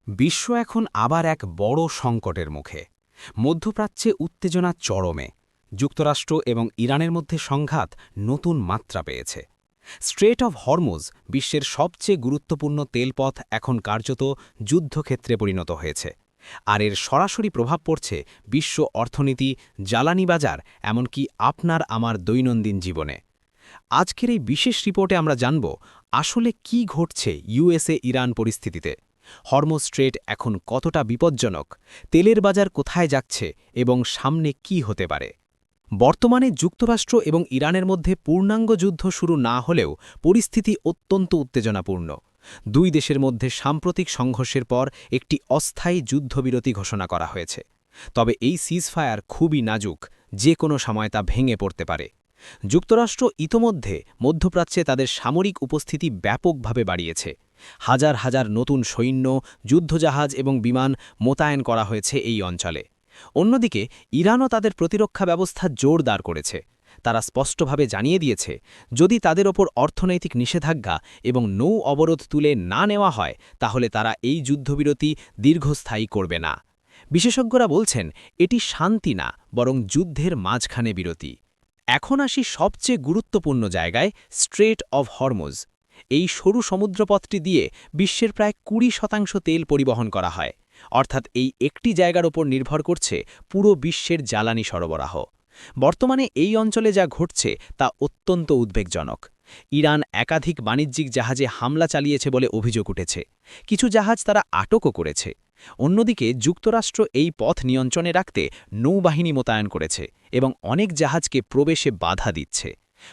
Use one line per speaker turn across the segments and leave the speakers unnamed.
বিশ্ব এখন আবার এক বড় সংকটের মুখে। মধ্যপ্রাচ্যে উত্তেজনা চরমে। যুক্তরাষ্ট্র এবং ইরানের মধ্যে সংঘাত নতুন মাত্রা পেয়েছে। স্ট্রেট অফ হরমুজ বিশ্বের সবচেয়ে গুরুত্বপূর্ণ তেলপথ এখন কার্যত যুদ্ধক্ষেত্রে পরিণত হয়েছে। আর এর সরাসরি প্রভাব পড়ছে বিশ্ব অর্থনীতি, জ্বালানি বাজার, এমনকি আপনার আমার দৈনন্দিন জীবনে। আজকের এই বিশেষ রিপোর্টে আমরা জানব আসলে কি ঘটছে ইউএসএ ইরান পরিস্থিতিতে। হরমুজ স্ট্রেট এখন কতটা বিপজ্জনক, তেলের বাজার কোথায় যাচ্ছে এবং সামনে কি হতে পারে। বর্তমানে যুক্তরাষ্ট্র এবং ইরানের মধ্যে পূর্ণাঙ্গ যুদ্ধ শুরু না হলেও পরিস্থিতি অত্যন্ত উত্তেজনাপূর্ণ। দুই দেশের মধ্যে সাম্প্রতিক সংঘর্ষের পর একটি অস্থায়ী যুদ্ধবিরতি ঘোষণা করা হয়েছে। তবে এই সিজফায়ার খুবই নাজুক, যে কোনো সময় তা ভেঙে পড়তে পারে। যুক্তরাষ্ট্র ইতোমধ্যে মধ্যপ্রাচ্যে তাদের সামরিক উপস্থিতি ব্যাপকভাবে বাড়িয়েছে। হাজার হাজার নতুন সৈন্য, যুদ্ধজাহাজ এবং বিমান মোতায়েন করা হয়েছে এই অঞ্চলে। অন্যদিকে ইরানও তাদের প্রতিরক্ষা ব্যবস্থা জোরদার করেছে। তারা স্পষ্টভাবে জানিয়ে দিয়েছে, যদি তাদের ওপর অর্থনৈতিক নিষেধাজ্ঞা এবং নৌ অবরোধ তুলে না নেওয়া হয় তাহলে তারা এই যুদ্ধবিরতি দীর্ঘস্থায়ী করবে না। বিশেষজ্ঞরা বলছেন, এটি শান্তি না, বরং যুদ্ধের মাঝখানে বিরতি। এখন আসি সবচেয়ে গুরুত্বপূর্ণ জায়গায়, স্ট্রেট অব হরমুজ। এই সরু সমুদ্রপথটি দিয়ে বিশ্বের প্রায় ২০% তেল পরিবহন করা হয়। অর্থাৎ এই একটি জায়গার ওপর নির্ভর করছে পুরো বিশ্বের জ্বালানি সরবরাহ। বর্তমানে এই অঞ্চলে যা ঘটছে তা অত্যন্ত উদ্বেগজনক। ইরান একাধিক বাণিজ্যিক জাহাজে হামলা চালিয়েছে বলে অভিযোগ উঠেছে। কিছু জাহাজ তারা আটকও করেছে। অন্যদিকে যুক্তরাষ্ট্র এই পথ নিয়ন্ত্রণে রাখতে নৌবাহিনী মোতায়েন করেছে এবং অনেক জাহাজকে প্রবেশে বাধা দিচ্ছে।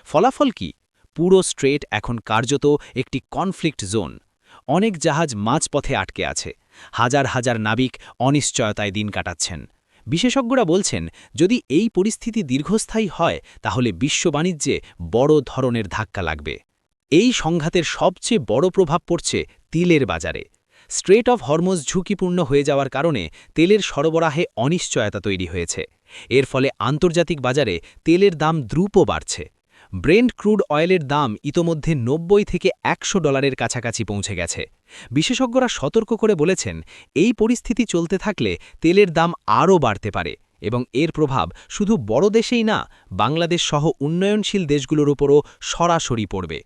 ফলাফল কি? পুরো স্ট্রেট এখন কার্যত একটি কনফ্লিক্ট জোন। অনেক জাহাজ মাঝপথে আটকে আছে। হাজার হাজার নাবিক অনিশ্চয়তায় দিন কাটাচ্ছেন। বিশেষজ্ঞরা বলছেন, যদি এই পরিস্থিতি দীর্ঘস্থায়ী হয় তাহলে বিশ্ব বাণিজ্যে বড় ধরনের ধাক্কা লাগবে। এই সংঘাতের সবচেয়ে বড় প্রভাব পড়ছে তেলের বাজারে। স্ট্রেট অফ হরমুজ ঝুঁকিপূর্ণ হয়ে যাওয়ার কারণে তেলের সরবরাহে অনিশ্চয়তা তৈরি হয়েছে। এর ফলে আন্তর্জাতিক বাজারে তেলের দাম দ্রুত বাড়ছে। ব্রেন্ট ক্রুড অয়েলের দাম ইতোমধ্যে ৯০ থেকে $১০০ কাছাকাছি পৌঁছে গেছে। বিশেষজ্ঞরা সতর্ক করে বলেছেন, এই পরিস্থিতি চলতে থাকলে তেলের দাম আরও বাড়তে পারে এবং এর প্রভাব শুধু বড় দেশেই না, বাংলাদেশ সহ উন্নয়নশীল দেশগুলোর উপরও সরাসরি পড়বে।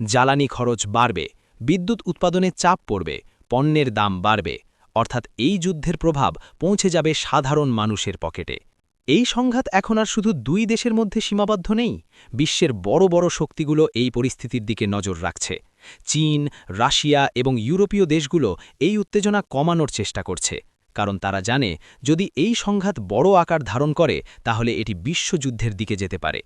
জ্বালানি খরচ বাড়বে, বিদ্যুৎ উৎপাদনে চাপ পড়বে, পণ্যের দাম বাড়বে। অর্থাৎ এই যুদ্ধের প্রভাব পৌঁছে যাবে সাধারণ মানুষের পকেটে। এই সংঘাত এখন আর শুধু দুই দেশের মধ্যে সীমাবদ্ধ নেই। বিশ্বের বড় বড় শক্তিগুলো এই পরিস্থিতির দিকে নজর রাখছে। চীন, রাশিয়া এবং ইউরোপীয় দেশগুলো এই উত্তেজনা কমানোর চেষ্টা করছে, কারণ তারা জানে, যদি এই সংঘাত বড় আকার ধারণ করে তাহলে এটি বিশ্বযুদ্ধের দিকে যেতে পারে।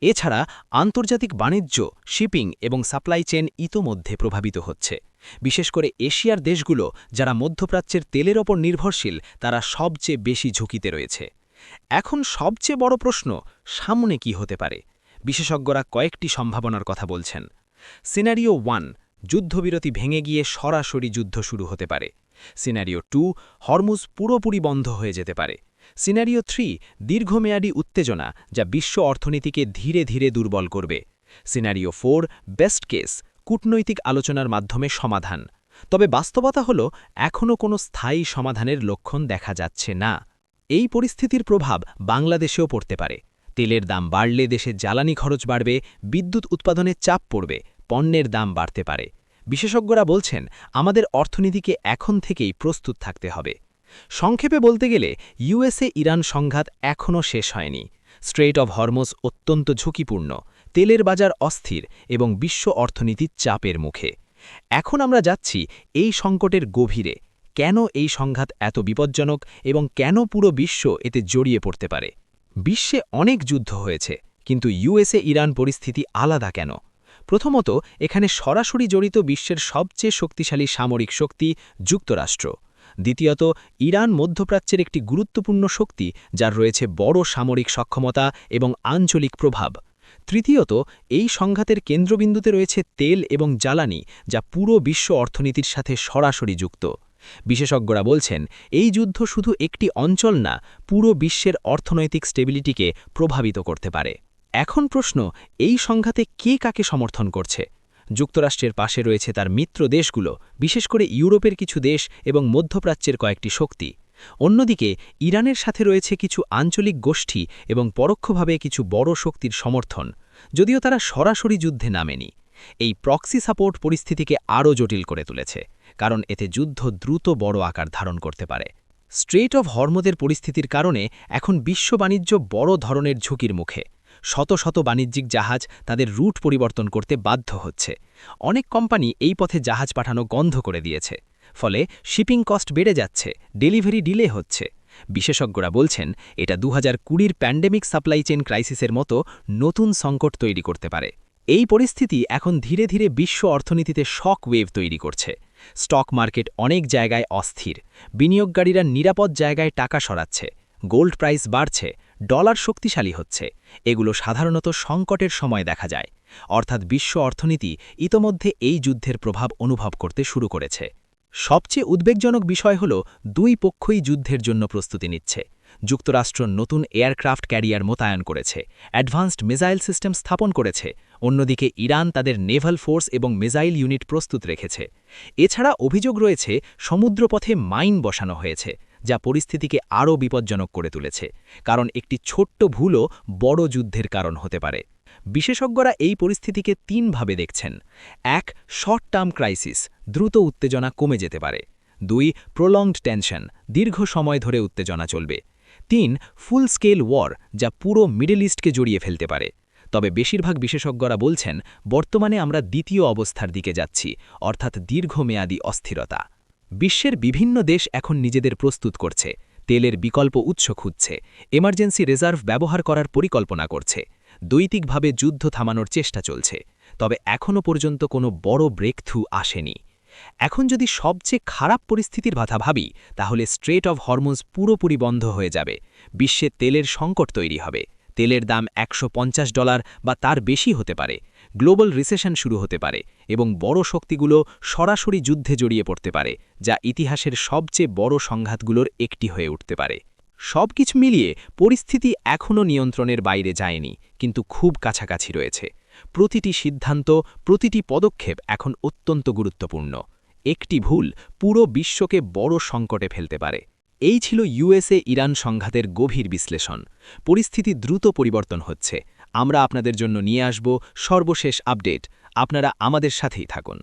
এছাড়া আন্তর্জাতিক বাণিজ্য, শিপিং এবং সাপ্লাই চেন ইতোমধ্যে প্রভাবিত হচ্ছে। বিশেষ করে এশিয়ার দেশগুলো, যারা মধ্যপ্রাচ্যের তেলের ওপর নির্ভরশীল, তারা সবচেয়ে বেশি ঝুঁকিতে রয়েছে। এখন সবচেয়ে বড় প্রশ্ন, সামনে কি হতে পারে? বিশেষজ্ঞরা কয়েকটি সম্ভাবনার কথা বলছেন। সিনারিও 1, যুদ্ধবিরতি ভেঙে গিয়ে সরাসরি যুদ্ধ শুরু হতে পারে। সিনারিও 2, হরমুজ পুরোপুরি বন্ধ হয়ে যেতে পারে। সিনারিও 3, দীর্ঘমেয়াদী উত্তেজনা যা বিশ্ব অর্থনীতিকে ধীরে ধীরে দুর্বল করবে। সিনারিও 4, বেস্ট কেস, কূটনৈতিক আলোচনার মাধ্যমে সমাধান। তবে বাস্তবতা হল, এখনও কোনো স্থায়ী সমাধানের লক্ষণ দেখা যাচ্ছে না। এই পরিস্থিতির প্রভাব বাংলাদেশেও পড়তে পারে। তেলের দাম বাড়লে দেশে জ্বালানি খরচ বাড়বে, বিদ্যুৎ উৎপাদনে চাপ পড়বে, পণ্যের দাম বাড়তে পারে। বিশেষজ্ঞরা বলছেন, আমাদের অর্থনীতিকে এখন থেকেই প্রস্তুত থাকতে হবে। সংক্ষেপে বলতে গেলে, ইউএসএ ইরান সংঘাত এখনও শেষ হয়নি। স্ট্রেট অব হরমুজ অত্যন্ত ঝুঁকিপূর্ণ, তেলের বাজার অস্থির এবং বিশ্ব অর্থনীতির চাপের মুখে। এখন আমরা যাচ্ছি এই সংকটের গভীরে। কেন এই সংঘাত এত বিপজ্জনক এবং কেন পুরো বিশ্ব এতে জড়িয়ে পড়তে পারে? বিশ্বে অনেক যুদ্ধ হয়েছে, কিন্তু ইউএসএ ইরান পরিস্থিতি আলাদা কেন? প্রথমত, এখানে সরাসরি জড়িত বিশ্বের সবচেয়ে শক্তিশালী সামরিক শক্তি যুক্তরাষ্ট্র। দ্বিতীয়ত, ইরান মধ্যপ্রাচ্যের একটি গুরুত্বপূর্ণ শক্তি, যার রয়েছে বড় সামরিক সক্ষমতা এবং আঞ্চলিক প্রভাব। তৃতীয়ত, এই সংঘাতের কেন্দ্রবিন্দুতে রয়েছে তেল এবং জ্বালানি, যা পুরো বিশ্ব অর্থনীতির সাথে সরাসরি যুক্ত। বিশেষজ্ঞরা বলছেন, এই যুদ্ধ শুধু একটি অঞ্চল না, পুরো বিশ্বের অর্থনৈতিক স্টেবিলিটিকে প্রভাবিত করতে পারে। এখন প্রশ্ন, এই সংঘাতে কে কাকে সমর্থন করছে?
যুক্তরাষ্ট্রের পাশে রয়েছে তার মিত্র দেশগুলো, বিশেষ করে ইউরোপের কিছু দেশ এবং মধ্যপ্রাচ্যের কয়েকটি শক্তি। অন্যদিকে ইরানের সাথে রয়েছে কিছু আঞ্চলিক গোষ্ঠী এবং পরোক্ষভাবে কিছু বড় শক্তির সমর্থন, যদিও তারা সরাসরি যুদ্ধে নামেনি। এই প্রক্সি সাপোর্ট পরিস্থিতিকে আরও জটিল করে তুলেছে, কারণ এতে যুদ্ধ দ্রুত বড় আকার ধারণ করতে পারে। স্ট্রেট অফ হরমুজের পরিস্থিতির কারণে এখন বিশ্ব বাণিজ্য বড় ধরনের ঝুঁকির মুখে। শত শত বাণিজ্যিক জাহাজ তাদের রুট পরিবর্তন করতে বাধ্য হচ্ছে। অনেক কোম্পানি এই পথে জাহাজ পাঠানো বন্ধ করে দিয়েছে। ফলে শিপিং কস্ট বেড়ে যাচ্ছে, ডেলিভারি ডিলে হচ্ছে। বিশেষজ্ঞরা বলছেন এটা 2020 প্যান্ডেমিক সাপ্লাই চেইন ক্রাইসিসের মতো নতুন সংকট তৈরি করতে পারে। এই পরিস্থিতি এখন ধীরে ধীরে বিশ্ব অর্থনীতিতে শক ওয়েভ তৈরি করছে। স্টক মার্কেট অনেক জায়গায় অস্থির, বিনিয়োগকারীরা নিরাপদ জায়গায় টাকা সরাচ্ছে, গোল্ড প্রাইস বাড়ছে, ডলার শক্তিশালী হচ্ছে। এগুলো সাধারণত সংকটের সময় দেখা যায়, অর্থাৎ বিশ্ব অর্থনীতি ইতোমধ্যে এই যুদ্ধের প্রভাব অনুভব করতে শুরু করেছে। সবচেয়ে উদ্বেগজনক বিষয় হল দুই পক্ষই যুদ্ধের জন্য প্রস্তুতি নিচ্ছে। যুক্তরাষ্ট্র নতুন এয়ারক্রাফট ক্যারিয়ার মোতায়েন করেছে, অ্যাডভান্সড মিসাইল সিস্টেম স্থাপন করেছে। অন্যদিকে ইরান তাদের নেভাল ফোর্স এবং মিসাইল ইউনিট প্রস্তুত রেখেছে। এছাড়া অভিযোগ রয়েছে সমুদ্রপথে মাইন বসানো হয়েছে, যা পরিস্থিতিকে আরও বিপজ্জনক করে তুলেছে, কারণ একটি ছোট্ট ভুলও বড় যুদ্ধের কারণ হতে পারে। বিশেষজ্ঞরা এই পরিস্থিতিকে তিনভাবে দেখছেন। ১. শর্ট টার্ম ক্রাইসিস, দ্রুত উত্তেজনা কমে যেতে পারে। ২. প্রলংড টেনশন, দীর্ঘ সময় ধরে উত্তেজনা চলবে। ৩. ফুল স্কেল ওয়ার, যা পুরো মিডল ইস্টকে জড়িয়ে ফেলতে পারে। তবে বেশিরভাগ বিশেষজ্ঞরা বলছেন বর্তমানে আমরা দ্বিতীয় অবস্থার দিকে যাচ্ছি, অর্থাৎ দীর্ঘমেয়াদী অস্থিরতা। বিশ্বের বিভিন্ন দেশ এখন নিজেদের প্রস্তুত করছে, তেলের বিকল্প উৎস খুঁজছে, এমার্জেন্সি রিজার্ভ ব্যবহার করার পরিকল্পনা করছে। দ্বৈতিকভাবে যুদ্ধ থামানোর চেষ্টা চলছে, তবে এখনও পর্যন্ত কোনো বড় ব্রেকথ্রু আসেনি। এখন যদি সবচেয়ে খারাপ পরিস্থিতির কথা ভাবি, তাহলে স্ট্রেট অফ হরমুজ পুরোপুরি বন্ধ হয়ে যাবে। বিশ্বে তেলের সংকট তৈরি হবে, তেলের দাম $150 বা তার বেশি হতে পারে। গ্লোবাল রিসেশন শুরু হতে পারে এবং বড় শক্তিগুলো সরাসরি যুদ্ধে জড়িয়ে পড়তে পারে, যা ইতিহাসের সবচেয়ে বড় সংঘাতগুলোর একটি হয়ে উঠতে পারে। সবকিছু মিলিয়ে পরিস্থিতি এখনও নিয়ন্ত্রণের বাইরে যায়নি, কিন্তু খুব কাছাকাছি রয়েছে। প্রতিটি সিদ্ধান্ত, প্রতিটি পদক্ষেপ এখন অত্যন্ত গুরুত্বপূর্ণ। একটি ভুল পুরো বিশ্বকে বড় সংকটে ফেলতে পারে। এই ছিল ইউএসএ ইরান সংঘাতের গভীর বিশ্লেষণ। পরিস্থিতি দ্রুত পরিবর্তন হচ্ছে। আমরা আপনাদের জন্য নিয়ে আসব সর্বশেষ আপডেট। আপনারা আমাদের সাথেই থাকুন।